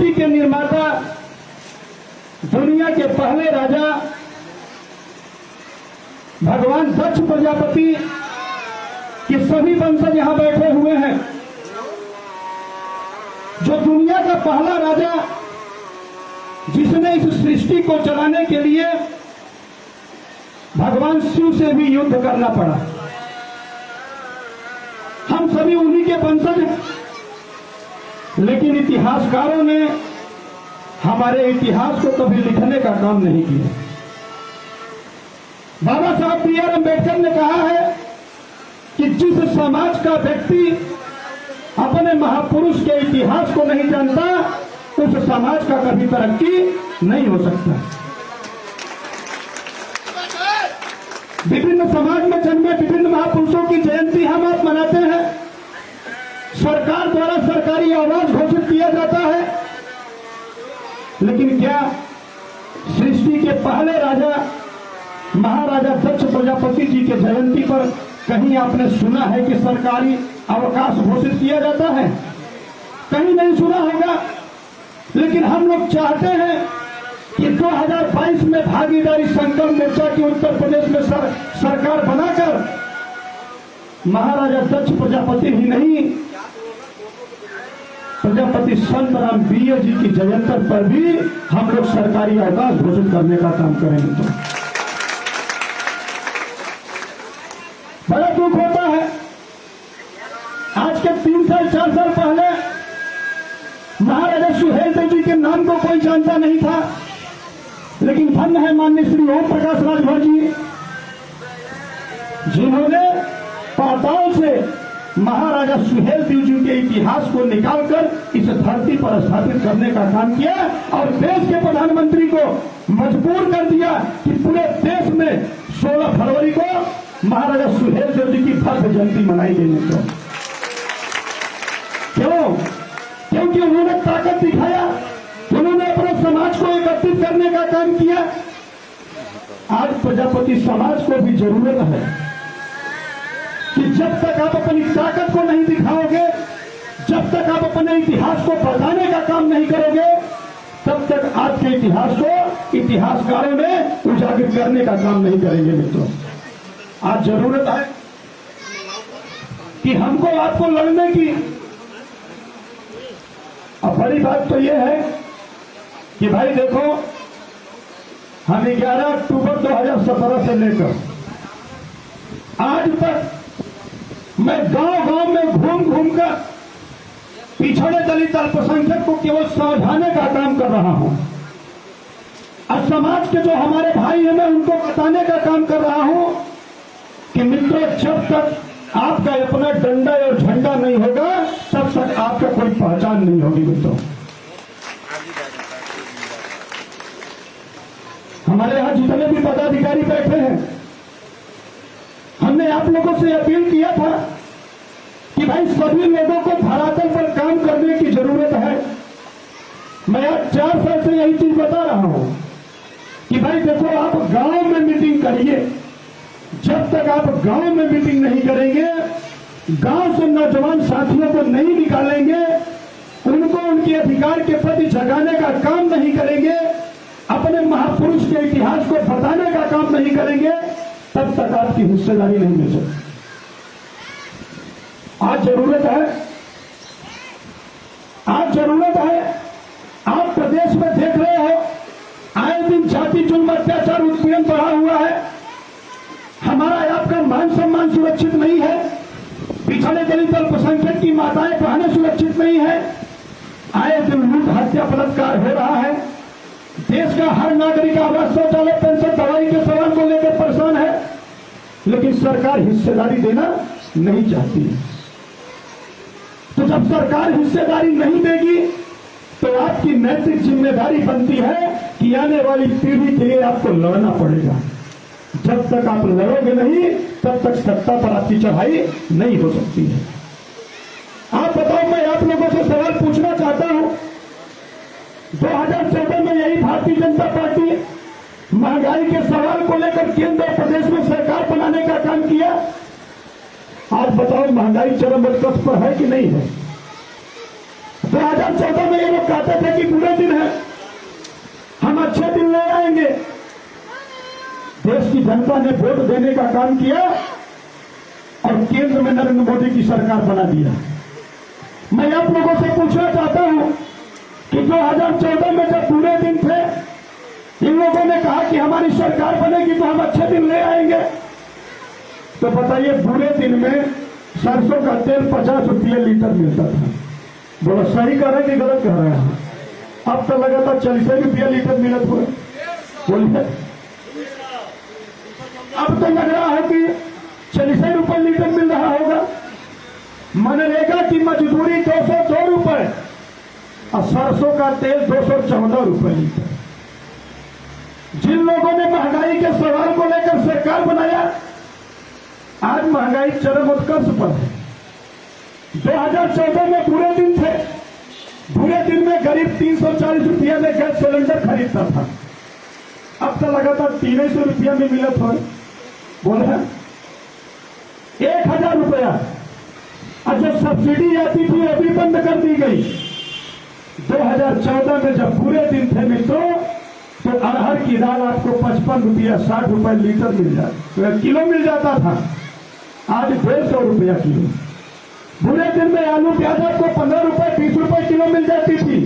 सृष्टि के निर्माता, दुनिया के पहले राजा भगवान दक्ष प्रजापति के सभी वंशज यहां बैठे हुए हैं। जो दुनिया का पहला राजा जिसने इस सृष्टि को चलाने के लिए भगवान शिव से भी युद्ध करना पड़ा। हम सभी उन्हीं के वंशज हैं, लेकिन इतिहासकारों ने हमारे इतिहास को कभी लिखने का काम नहीं किया। बाबा साहब बी आर अम्बेडकर ने कहा है कि जिस समाज का व्यक्ति अपने महापुरुष के इतिहास को नहीं जानता, उस समाज का कभी तरक्की नहीं हो सकता। विभिन्न समाज में जन्मे विभिन्न महापुरुषों की जयंती हम आप मनाते हैं। सरकार द्वारा सरकारी अवार्ड घोषित किया जाता है, लेकिन क्या सृष्टि के पहले राजा महाराजा दक्ष प्रजापति जी के जयंती पर कहीं आपने सुना है कि सरकारी अवकाश घोषित किया जाता है? कहीं नहीं सुना होगा। लेकिन हम लोग चाहते हैं कि 2022 में भागीदारी संकल्प मोर्चा की उत्तर प्रदेश में सरकार बनाकर महाराजा दक्ष प्रजापति ही नहीं, प्रजापति संत राम बीए जी की जयंती पर भी हम लोग सरकारी अवकाश घोषित करने का काम करेंगे। तो बड़ा दुख होता है, आज के 3 साल 4 साल पहले महाराजा सुहेल देव जी के नाम को कोई जानता नहीं था, लेकिन धन्य है माननीय श्री ओम प्रकाश राजभर जी, जिन्होंने पाताल से महाराजा सुहेल देव जी के इतिहास को निकालकर इस धरती पर स्थापित करने का काम किया और देश के प्रधानमंत्री को मजबूर कर दिया कि पूरे देश में 16 फरवरी को महाराजा सुहेल देव जी की भव्य जयंती मनाई गई। तो क्यों? क्योंकि उन्होंने ताकत दिखाया, उन्होंने अपने समाज को एकत्रित करने का काम किया। आज प्रजापति समाज को भी जरूरत है कि जब तक आप अपनी ताकत को नहीं दिखाओगे, जब तक आप अपने इतिहास को बताने का काम नहीं करोगे, तब तक आपके इतिहास को इतिहासकारों ने उजागर करने का काम नहीं करेंगे। मित्रों, आज जरूरत है कि हमको आपको लड़ने की। अब बड़ी बात तो यह है कि भाई देखो, हम 11 अक्टूबर 2017 से लेकर आज तक मैं गांव-गांव में घूम कर पिछड़े दलित अल्पसंख्यक को केवल समझाने का काम कर रहा हूं। और समाज के जो हमारे भाई हैं, मैं उनको बताने का काम कर रहा हूं कि मित्रों, जब तक आपका अपना डंडा और झंडा नहीं होगा, तब तक आपका कोई पहचान नहीं होगी। मित्रों, हमारे यहां जितने भी पदाधिकारी बैठे हैं, हमने आप लोगों से अपील किया था कि भाई सभी लोगों को धरातल पर काम करने की जरूरत है। मैं आज 4 साल से यही चीज बता रहा हूं कि भाई देखो, आप गांव में मीटिंग करिए। जब तक आप गांव में मीटिंग नहीं करेंगे, गांव से नौजवान साथियों को नहीं निकालेंगे, उनको उनके अधिकार के प्रति जगाने का काम नहीं करेंगे, अपने महापुरुष के इतिहास को बताने का काम नहीं करेंगे, तब तक आपकी हिस्सेदारी नहीं मिल सकती। आज जरूरत है, आप प्रदेश में देख रहे हो, आए दिन जाति जुल्म अत्याचार उत्पीड़न बढ़ा हुआ है। हमारा आपका मान सम्मान सुरक्षित नहीं है, पिछड़े दलित अल्पसंख्यक की माताएं बहनें सुरक्षित नहीं है, आए दिन लूट हत्या बलात्कार हो रहा है। देश का हर नागरिक आवास, शौचालय, पेंशन, दवाई के सवाल को लेकर परेशान है, लेकिन सरकार हिस्सेदारी देना नहीं चाहती है। तो जब सरकार हिस्सेदारी नहीं देगी, तो आपकी नैतिक जिम्मेदारी बनती है कि आने वाली पीढ़ी के लिए आपको लड़ना पड़ेगा। जब तक आप लड़ोगे नहीं, तब तक सत्ता पर आपकी चढ़ाई नहीं हो सकती है। आप बताओ, मैं आप लोगों से सवाल पूछना चाहता हूं, 2014 में यही भारतीय जनता पार्टी महंगाई के सवाल को लेकर केंद्र और प्रदेश में सरकार बनाने का काम किया। आज बताओ, महंगाई चरम पथ पर है कि नहीं है? 2014 में ये लोग कहते थे कि बुरे दिन है, हम अच्छे दिन ले आएंगे। देश की जनता ने वोट देने का काम किया और केंद्र में नरेंद्र मोदी की सरकार बना दिया। मैं आप लोगों से पूछना चाहता हूं कि 2014 में जब बुरे दिन थे, इन लोगों ने कहा कि हमारी सरकार बनेगी तो हम अच्छे दिन ले आएंगे। तो बताइए, बुरे दिन में सरसों का तेल 50 रुपये लीटर मिलता था। बोलो सही कह रहे हैं कि गलत कह रहे हैं? अब तो लगातार 40 रुपया लीटर मिलत हुए। बोलिए, अब तो लग रहा है कि 40 रुपये लीटर मिल रहा होगा। मनरेगा की मजदूरी 202 रुपए और सरसों का तेल 214 रुपए लीटर। जिन लोगों ने महंगाई के सवाल को लेकर सरकार बनाया, आज महंगाई चरम उत्कर्ष पर है। 2014 में बुरे दिन थे। बुरे दिन में गरीब 340 रुपया में गैस सिलेंडर खरीदता था। अब तो लगातार 300 रुपया में मिलत हो। बोले 1000 रुपया और जो सब्सिडी आती थी अभी बंद कर दी गई। 2014 में जब बुरे दिन थे मित्रों, तो अरहर की दाल आपको 55 रुपया 60 रुपए लीटर मिल जाता, किलो मिल जाता था। आज 150 रुपया किलो। बुरे दिन में आलू प्याज आपको 15 रुपए 20 रुपए किलो मिल जाती थी।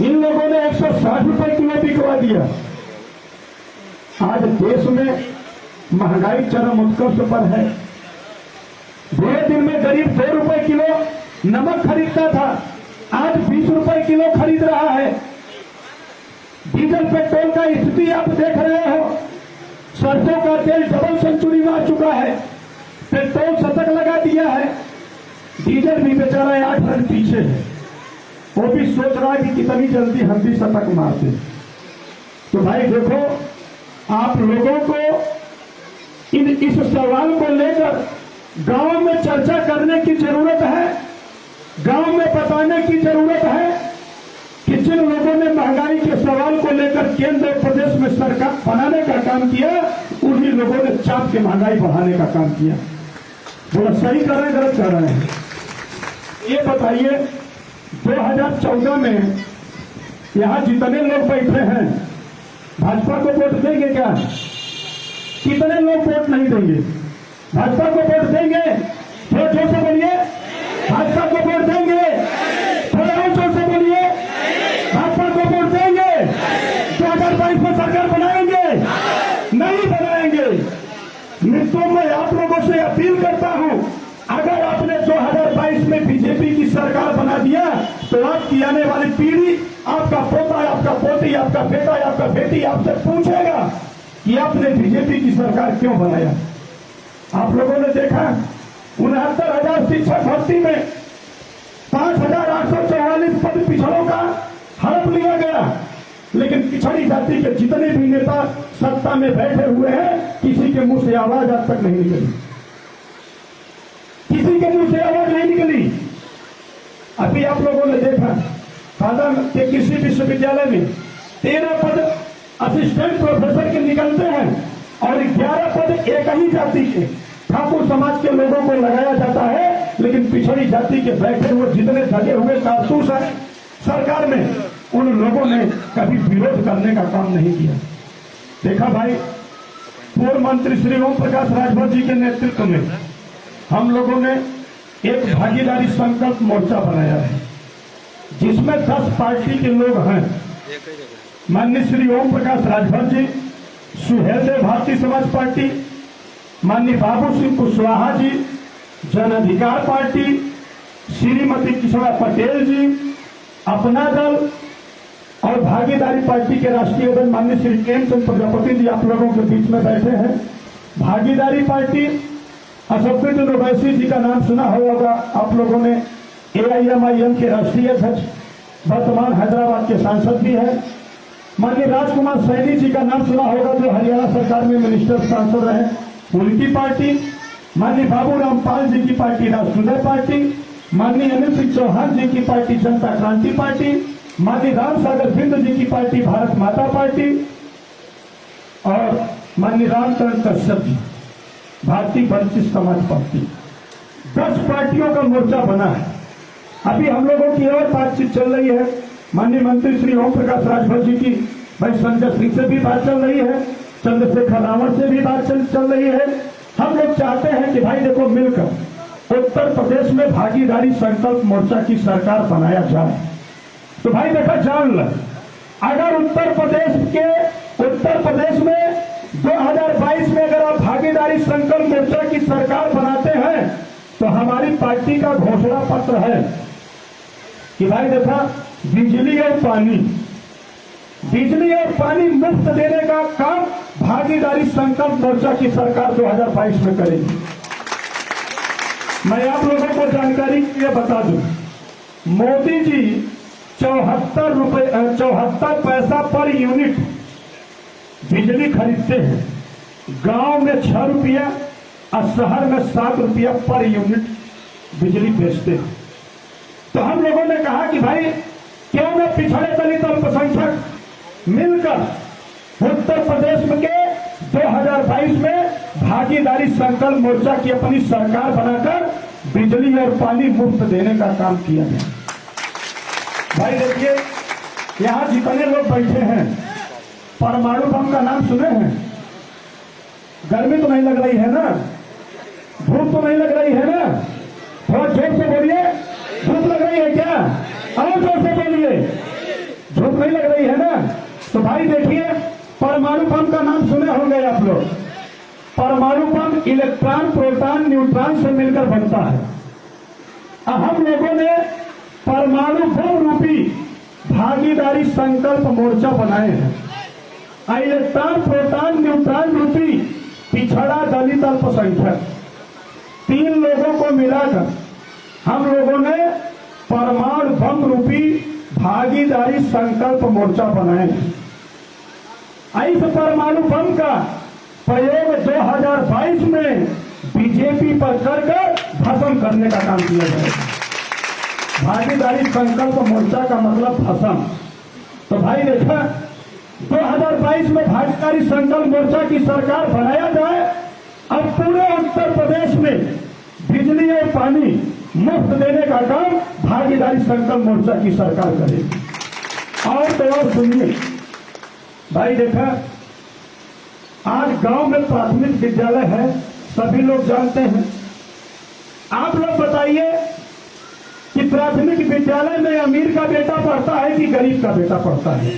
इन लोगों ने 160 रुपए किलो बिकवा दिया। आज देश में महंगाई चरम उत्कर्ष पर है। बुरे दिन में गरीब 2 रुपए किलो नमक खरीदता था, आज 20 रुपए किलो खरीद रहा है। डीजल पेट्रोल का स्थिति आप देख रहे हो। सरसों का तेल डबल सेंचुरी में आ चुका है, पेट्रोल शतक लगा दिया है। डीजल भी बेचारा 8 रन पीछे है। वो भी सोच रहा है कि कितनी जल्दी हम भी शतक मारते। तो भाई देखो, आप लोगों को इस सवाल को लेकर गांव में चर्चा करने की जरूरत है। गांव में बताने की जरूरत है कि जिन लोगों ने महंगाई के सवाल को लेकर केंद्र और प्रदेश में सरकार बनाने का काम किया, उन्हीं लोगों ने चाप के महंगाई बढ़ाने का काम किया। बोला सही कर रहे हैं गलत कर रहे हैं? ये बताइए, 2014 में यहां जितने लोग बैठे हैं, भाजपा को वोट देंगे क्या? कितने लोग वोट नहीं देंगे? भाजपा को वोट देंगे? थोड़ा जोर से बोलिए, भाजपा को वोट देंगे? थोड़ा और जोर से बोलिए, भाजपा को वोट देंगे? 2022 में सरकार बनाएंगे? नहीं बनाएंगे। मित्रों, मैं आप लोगों से अपील करता हूं, अगर आपने 2022 में बीजेपी की सरकार बना दिया तो आपकी आने वाली पीढ़ी, आपका पोता, आपका पोती, आपका बेटा, आपका बेटी आपसे पूछेगा कि आपने बीजेपी की सरकार क्यों बनाया। आप लोगों ने देखा 69,000 शिक्षक भर्ती में 5,844 पद पिछड़ों का हड़प लिया गया, लेकिन पिछड़ी जाति के जितने भी नेता सत्ता में बैठे हुए हैं, किसी के मुंह से आवाज आज तक नहीं निकली। किसी के मुंह से आवाज नहीं निकली। अभी आप लोगों ने देखा सादा के कृषि विश्वविद्यालय में 13 पद असिस्टेंट प्रोफेसर के निकलते हैं और 11 पद एक ही जाति के ठाकुर समाज के लोगों को लगाया जाता है, लेकिन पिछड़ी जाति के बैठे हुए जितने धगे हुए कारतूस हैं सरकार में, उन लोगों ने कभी विरोध करने का काम नहीं किया। देखा भाई, पूर्व मंत्री श्री ओम प्रकाश राजभर जी के नेतृत्व में हम लोगों ने एक भागीदारी संकल्प मोर्चा बनाया है, जिसमें 10 पार्टी के लोग हैं। माननीय श्री ओम प्रकाश राजभर जी, सुहेल देव भारतीय समाज पार्टी, माननीय बाबू सिंह कुशवाहा जी जन अधिकार पार्टी, श्रीमती किशोरा पटेल जी अपना दल और भागीदारी पार्टी के राष्ट्रीय अध्यक्ष माननीय श्री केमचंद प्रजापति जी आप लोगों के बीच में बैठे हैं। भागीदारी पार्टी असफुद्दीन ओवैसी जी का नाम सुना होगा आप लोगों ने, AIMIM के राष्ट्रीय अध्यक्ष, वर्तमान हैदराबाद के सांसद भी है। माननीय राजकुमार सैनी जी का नाम सुना होगा, जो हरियाणा सरकार में मिनिस्टर सांसद रहे, उनकी पार्टी। माननीय बाबू रामपाल जी की पार्टी राष्ट्रोदय पार्टी, माननीय अनिल सिंह चौहान जी की पार्टी जनता क्रांति पार्टी, माननीय राम सागर बिंद जी की पार्टी भारत माता पार्टी और माननीय रामचंद्र कश्यप जी भारतीय वंचित समाज पार्टी। 10 पार्टियों का मोर्चा बना है। अभी हम लोगों की और बातचीत चल रही है माननीय मंत्री श्री ओम प्रकाश राजभर जी की भाई संजय सिंह से भी बात चल रही है, चंद्रशेखर रावत से भी बात चल रही है। हम लोग चाहते हैं कि भाई देखो मिलकर उत्तर प्रदेश में भागीदारी संकल्प मोर्चा की सरकार बनाया जाए। तो भाई देखा जान ल, अगर उत्तर प्रदेश में 2022 में अगर आप भागीदारी संकल्प मोर्चा की सरकार बनाते हैं तो हमारी पार्टी का घोषणा पत्र है कि भाई देखा बिजली और पानी मुफ्त देने का काम भागीदारी संकल्प मोर्चा की सरकार 2022 में करेगी। मैं आप लोगों को जानकारी के लिए बता दूं, मोदी जी 74 पैसा पर यूनिट बिजली खरीदते हैं। गांव में 6 रुपया और शहर में 7 रुपया पर यूनिट बिजली बेचते हैं। तो हम लोगों ने कहा कि भाई क्यों न पिछड़े दलित अल्पसंख्यक मिलकर उत्तर प्रदेश के 2022 में भागीदारी संकल्प मोर्चा की अपनी सरकार बनाकर बिजली और पानी मुफ्त देने का काम किया गया। भाई देखिए यहां जितने लोग बैठे हैं परमाणु बम का नाम सुने हैं? गर्मी तो नहीं लग रही है ना, धूप तो नहीं लग रही है ना, थोड़ा जोर से बोलिए, धूप लग रही है क्या? और जोर से बोलिए, धूप नहीं लग रही है ना। तो भाई देखिए परमाणु बम का नाम सुने होंगे आप लोग। परमाणु बम इलेक्ट्रॉन प्रोटॉन न्यूट्रॉन से मिलकर बनता है। हम लोगों ने परमाणु बम रूपी भागीदारी संकल्प मोर्चा बनाए हैं। इलेक्ट्रॉन प्रोटॉन न्यूट्रॉन रूपी पिछड़ा दलित अल्पसंख्यक 3 लोगों को मिलाकर हम लोगों ने परमाणु बम रूपी भागीदारी संकल्प मोर्चा बनाए हैं। इस परमाणु बम का प्रयोग 2022 में बीजेपी पर कर भस्म करने का काम किया जाएगा। भागीदारी संकल्प मोर्चा का मतलब भस्म। तो भाई देखा 2022 में भागीदारी संकल्प मोर्चा की सरकार बनाया जाए। अब पूरे उत्तर प्रदेश में बिजली और पानी मुफ्त देने का काम भागीदारी संकल्प मोर्चा की सरकार करेगी। और तो और सुनिए भाई देखा आज गांव में प्राथमिक विद्यालय है, सभी लोग जानते हैं। आप लोग बताइए कि प्राथमिक विद्यालय में अमीर का बेटा पढ़ता है कि गरीब का बेटा पढ़ता है?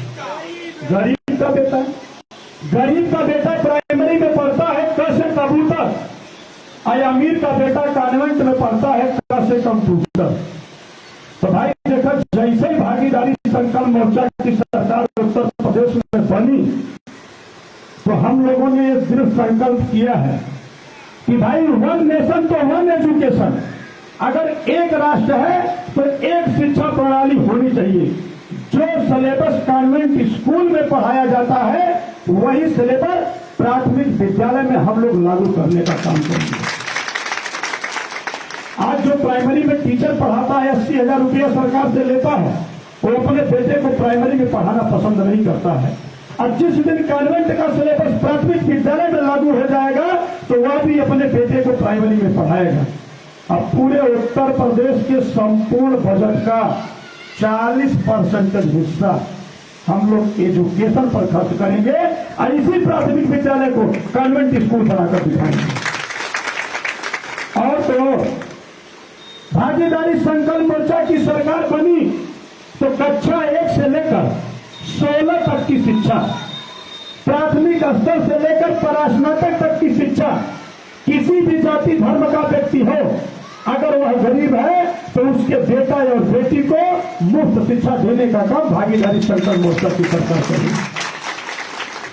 गरीब का बेटा प्राइमरी में पढ़ता है क से कबूतर, और अमीर का बेटा कॉन्वेंट में पढ़ता है क से कंप्यूटर। तो भाई देखा जैसे ही भागीदारी संकल्प मोर्चा की सरकार उत्तर प्रदेश में बनी तो हम लोगों ने ये दृढ़ संकल्प किया है कि भाई 1 नेशन तो 1 एजुकेशन। अगर एक राष्ट्र है तो एक शिक्षा प्रणाली होनी चाहिए। जो सिलेबस कॉन्वेंट स्कूल में पढ़ाया जाता है वही सिलेबस प्राथमिक विद्यालय में हम लोग लागू करने का काम करेंगे। आज जो प्राइमरी में टीचर पढ़ाता है 80,000 रुपया सरकार से लेता है, वो अपने बेटे को प्राइमरी में पढ़ाना पसंद नहीं करता है। और जिस दिन कॉन्वेंट का सिलेबस प्राथमिक विद्यालय में लागू हो जाएगा तो वह भी अपने बेटे को प्राइमरी में पढ़ाएगा। अब पूरे उत्तर प्रदेश के संपूर्ण बजट का 40% हिस्सा हम लोग एजुकेशन पर खर्च करेंगे और इसी प्राथमिक विद्यालय को कॉन्वेंट स्कूल बनाकर दिखाएंगे। और तो भागीदारी संकल्प मोर्चा की सरकार बनी तो कक्षा 1 से लेकर 16 तक की शिक्षा, प्राथमिक स्तर से लेकर परास्नातक तक की शिक्षा, किसी भी जाति धर्म का व्यक्ति हो, अगर वह गरीब है तो उसके बेटा और बेटी को मुफ्त शिक्षा देने का काम भागीदारी संकल्प मोर्चा की सरकार करेगी।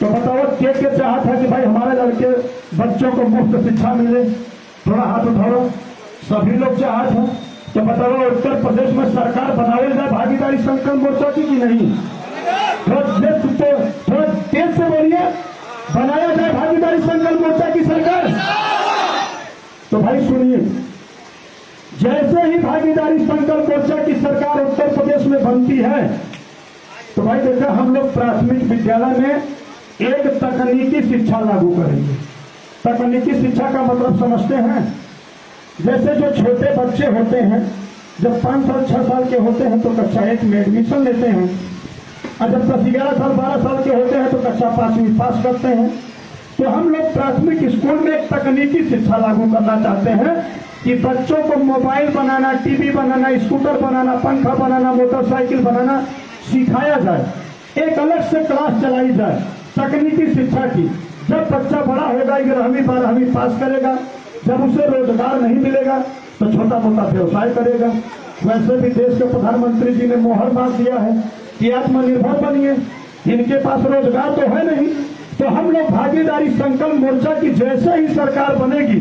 तो बताओ क्या चाहत है कि भाई हमारे लड़के बच्चों को मुफ्त शिक्षा मिले? थोड़ा हाथ उठाओ, सभी लोग चाहत है। तो बताओ उत्तर प्रदेश में सरकार बनाई जाए भागीदारी संकल्प मोर्चा की कि नहीं? थोड़ा तेज से बोलिए, बनाया जाए भागीदारी संकल्प मोर्चा की सरकार। तो भाई सुनिए, जैसे ही भागीदारी संकल्प मोर्चा की सरकार उत्तर प्रदेश में बनती है तो भाई देखा हम लोग प्राथमिक विद्यालय में एक तकनीकी शिक्षा लागू करेंगे। तकनीकी शिक्षा का मतलब समझते हैं? जैसे जो छोटे बच्चे होते हैं जब 5 साल 6 साल के होते हैं तो कक्षा 1 में एडमिशन लेते हैं, और जब 10 11 साल 12 साल के होते हैं तो कक्षा 5वीं पास करते हैं। तो हम लोग प्राथमिक स्कूल में एक तकनीकी शिक्षा लागू करना चाहते हैं कि बच्चों को मोबाइल बनाना, टीवी बनाना, स्कूटर बनाना, पंखा बनाना, मोटरसाइकिल बनाना सिखाया जाए। एक अलग से क्लास चलाई जाए तकनीकी शिक्षा की। जब बच्चा बड़ा होगा, 11वीं 12वीं पास करेगा, जब उसे रोजगार नहीं मिलेगा तो छोटा मोटा व्यवसाय करेगा। वैसे भी देश के प्रधानमंत्री जी ने मोहर बांध दिया है कि आत्मनिर्भर बनिए। इनके पास रोजगार तो है नहीं, तो हम लोग भागीदारी संकल्प मोर्चा की जैसे ही सरकार बनेगी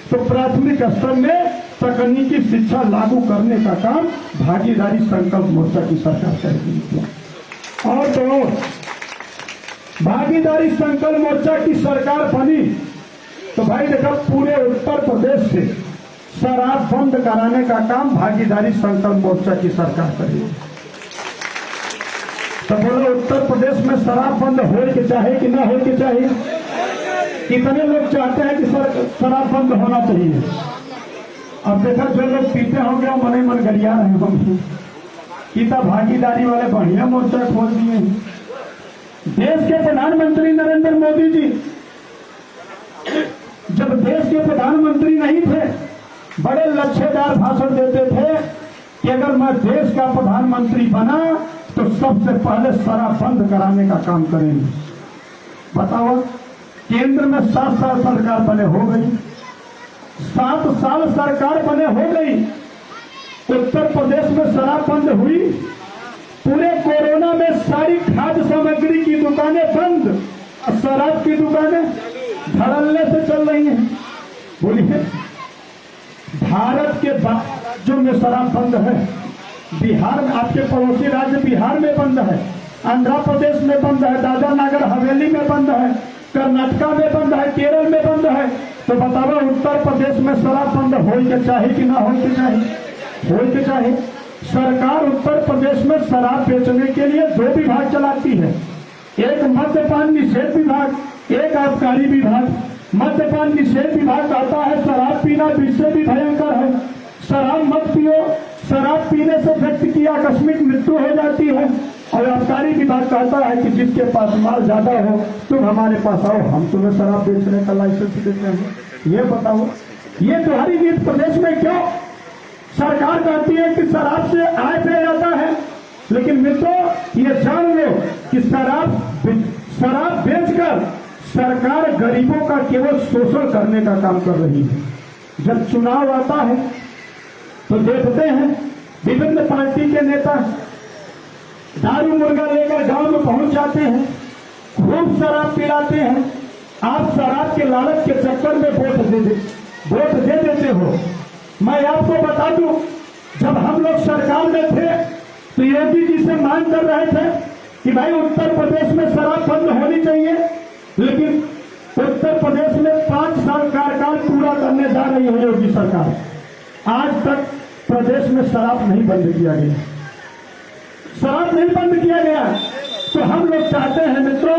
तो प्राथमिक स्तर में तकनीकी शिक्षा लागू करने का काम भागीदारी संकल्प मोर्चा की सरकार करेगी। और तो भागीदारी संकल्प मोर्चा की सरकार बनी तो भाई देखा, पूरे उत्तर प्रदेश से शराब बंद कराने का काम भागीदारी संकल्प मोर्चा की सरकार करेगी। तो बोलो, उत्तर प्रदेश में शराब बंद हो के चाहे कि ना हो के चाहिए? कितने लोग चाहते हैं कि शराब बंद होना चाहिए? अब देखा, जो लोग पीते होंगे वो मने मन गरिया रहे होंगे कि भागीदारी वाले बढ़िया मोर्चा खोल दिए हैं। देश के प्रधानमंत्री नरेंद्र मोदी जी जब देश के प्रधानमंत्री नहीं थे, बड़े लच्छेदार भाषण देते थे कि अगर मैं देश का प्रधानमंत्री बना तो सबसे पहले शराब बंद कराने का काम करेंगे। बताओ, केंद्र में 7 साल सरकार बने हो गई, 7 साल सरकार बने हो गई, उत्तर प्रदेश में शराब बंद हुई। पूरे कोरोना में सारी खाद्य सामग्री की दुकानें बंद और शराब की दुकानें धड़ल्ले से चल रही हैं। बोलिए, भारत के राज्यों में शराब बंद है। बिहार में, आपके पड़ोसी राज्य बिहार में बंद है, आंध्र प्रदेश में बंद है, दादरा नगर हवेली में बंद है, कर्नाटका में बंद है, केरल में बंद है। तो बताओ, उत्तर प्रदेश में शराब बंद हो के चाहे कि ना हो के चाहे? हो के चाहे। सरकार उत्तर प्रदेश में शराब बेचने के लिए 2 विभाग चलाती है, एक मद्यपान निषेध विभाग, एक आबकारी विभाग। मद्यपान निषेध विभाग कहता है शराब पीना विश्व भी भयंकर है, शराब मत पियो, शराब पीने से व्यक्ति की आकस्मिक मृत्यु हो जाती है। और आबकारी विभाग कहता है कि जिसके पास माल ज्यादा हो तुम हमारे पास आओ, हम तुम्हें शराब बेचने का लाइसेंस देते हैं। ये बताओ, ये तुम्हारी नीति प्रदेश में क्यों? सरकार कहती है कि शराब से आय व्यय आता है, लेकिन मित्रों ये जान लो कि शराब बेचकर सरकार गरीबों का केवल शोषण करने का काम कर रही है। जब चुनाव आता है तो देखते हैं विभिन्न पार्टी के नेता दारू मुर्गा लेकर गांव में पहुंच जाते हैं, खूब शराब पिलाते हैं। आप शराब के लालच के चक्कर में वोट दे देते हो। मैं आपको बता दूं, जब हम लोग सरकार में थे तो योगी जी से मांग कर रहे थे कि भाई उत्तर प्रदेश में शराब बंद होनी चाहिए, लेकिन उत्तर प्रदेश में 5 साल कार्यकाल पूरा करने जा रही है योगी सरकार, आज तक प्रदेश में शराब नहीं बंद किया गया, शराब नहीं बंद किया गया। तो हम लोग चाहते हैं मित्रों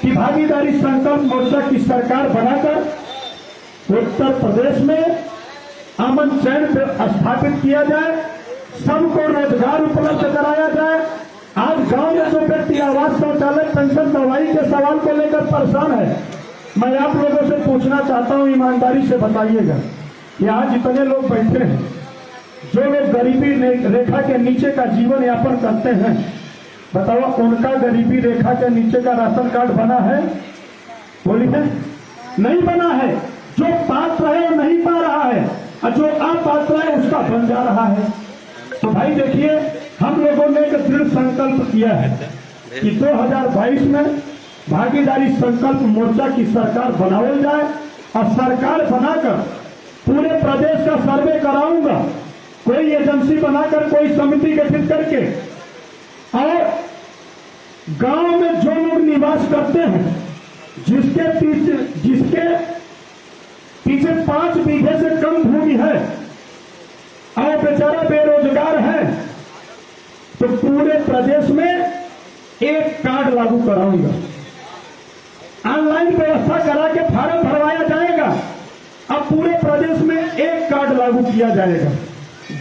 कि भागीदारी संकल्प मोर्चा की सरकार बनाकर उत्तर प्रदेश में अमन चैन स्थापित किया जाए, सबको रोजगार उपलब्ध कराया जाए। आज गांव में जो व्यक्ति आवास, शौचालय, पेंशन, दवाई के सवाल को लेकर परेशान है, मैं आप लोगों से पूछना चाहता हूं, ईमानदारी से बताइएगा कि आज इतने लोग बैठे हैं जो लोग गरीबी रेखा के नीचे का जीवन यापन करते हैं, बताओ उनका गरीबी रेखा के नीचे का राशन कार्ड बना है? बोलिए, नहीं बना है। जो पात्र है वो नहीं पा रहा है और जो अपात्र है उसका बन जा रहा है। तो भाई देखिए, हम लोगों ने एक दृढ़ संकल्प किया है कि 2022 में भागीदारी संकल्प मोर्चा की सरकार बनाई जाए और सरकार बनाकर पूरे प्रदेश का सर्वे कराऊंगा, कोई एजेंसी बनाकर, कोई समिति गठित करके, और गांव में जो लोग निवास करते हैं जिसके पीछे 5 बीघे से कम भूमि है और बेचारा बेरोजगार है, तो पूरे प्रदेश में एक कार्ड लागू कराऊंगा। ऑनलाइन व्यवस्था करा के फार्म भरवाया जाएगा। अब पूरे प्रदेश में एक कार्ड लागू किया जाएगा।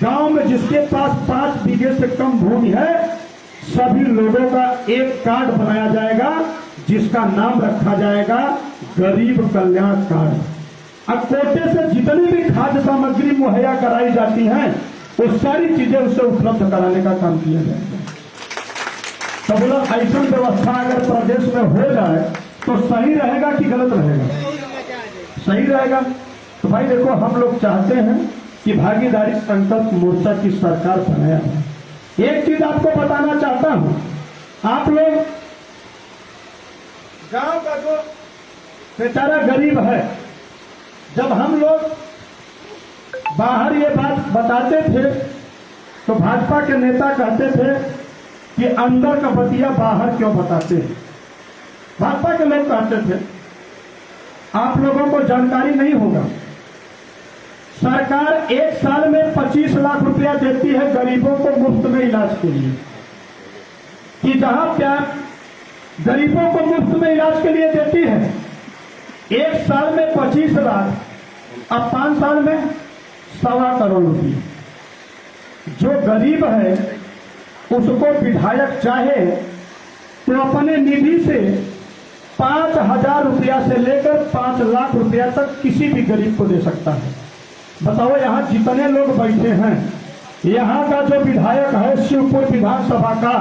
गांव में जिसके पास 5 बीघे से कम भूमि है, सभी लोगों का एक कार्ड बनाया जाएगा जिसका नाम रखा जाएगा गरीब कल्याण कार्ड। अब कोटे से जितनी भी खाद्य सामग्री मुहैया कराई जाती हैं, वो सारी चीजें उसे उपलब्ध कराने का काम किया जाएगा। तो बोला ऐसा व्यवस्था अगर प्रदेश में हो जाए तो सही रहेगा कि गलत रहेगा? सही रहेगा। तो भाई देखो, हम लोग चाहते हैं कि भागीदारी संकल्प मोर्चा की सरकार बनाया है। एक चीज आपको बताना चाहता हूं, आप लोग गांव का जो बेचारा गरीब है, जब हम लोग बाहर ये बात बताते थे तो भाजपा के नेता कहते थे कि अंदर का बतिया बाहर क्यों बताते हैं। भाजपा के लोग कहते थे आप लोगों को जानकारी नहीं होगा, सरकार 1 साल में 25 लाख रुपया देती है गरीबों को मुफ्त में इलाज के लिए। कि जहां प्यार गरीबों को मुफ्त में इलाज के लिए देती है, 1 साल में 25 लाख, अब 5 साल में 1.25 करोड़ रुपये। जो गरीब है उसको विधायक चाहे तो अपने निधि से 5,000 रुपया से लेकर 5 लाख रुपया तक किसी भी गरीब को दे सकता है। बताओ, यहाँ जितने लोग बैठे हैं, यहाँ का जो विधायक है शिवपुर विधानसभा का,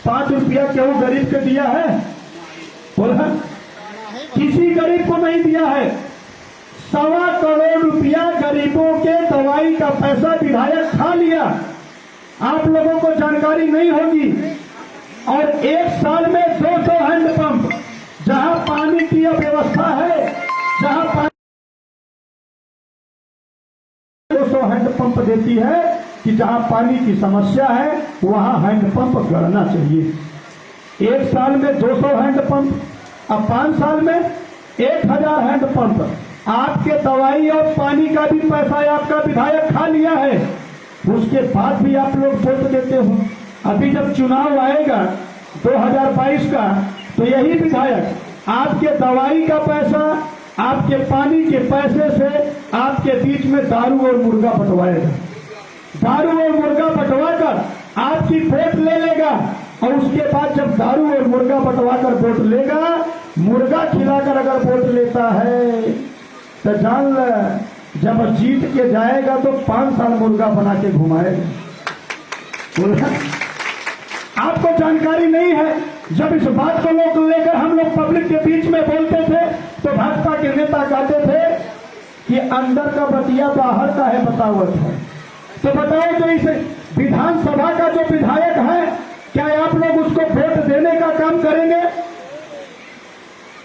5 रुपया क्यों गरीब को दिया है? बोला किसी गरीब को नहीं दिया है। 1.25 करोड़ रुपया गरीबों के दवाई का पैसा विधायक खा लिया। आप लोगों को जानकारी नहीं होगी। और 1 साल में 200 हैंडपंप, जहां पानी की व्यवस्था है, जहां पानी 200 हैंडपंप देती है कि जहां पानी की समस्या है वहां हैंडपंप गड़ना चाहिए। 1 साल में 200 हैंडपंप, अब 5 साल में 1000 हैंडपंप। आपके दवाई और पानी का भी पैसा आपका विधायक खा लिया है, उसके बाद भी आप लोग वोट देते हो। अभी जब चुनाव आएगा 2022 का, तो यही विधायक आपके दवाई का पैसा, आपके पानी के पैसे से आपके बीच में दारू और मुर्गा बंटवाएगा। दारू और मुर्गा बंटवाकर आपकी वोट ले लेगा, और उसके बाद जब दारू और मुर्गा बंटवाकर वोट लेगा, मुर्गा खिलाकर अगर वोट लेता है तो जान ले, जब जीत के जाएगा तो 5 साल मुर्गा बना के घुमाएगा। आपको जानकारी नहीं है। जब इस बात को लोग लेकर हम लोग पब्लिक के बीच में बोलते थे तो भाजपा के नेता कहते थे कि अंदर का बतिया बाहर का है बतावत है। तो बताओ, जो इस विधानसभा का जो विधायक है, क्या आप लोग उसको वोट देने का काम करेंगे?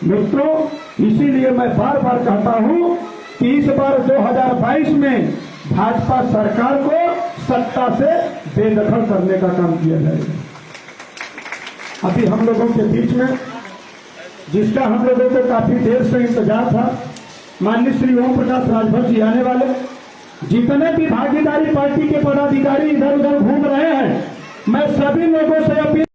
मित्रों, इसीलिए मैं बार बार कहता हूं कि इस बार 2022 में भाजपा सरकार को सत्ता से बेदखल करने का काम किया जाएगा। अभी हम लोगों के बीच में, जिसका हम लोगों को काफी देर से इंतजार था, माननीय श्री ओम प्रकाश राजभर जी आने वाले। जितने भी भागीदारी पार्टी के पदाधिकारी इधर उधर घूम रहे हैं, मैं सभी लोगों से अपील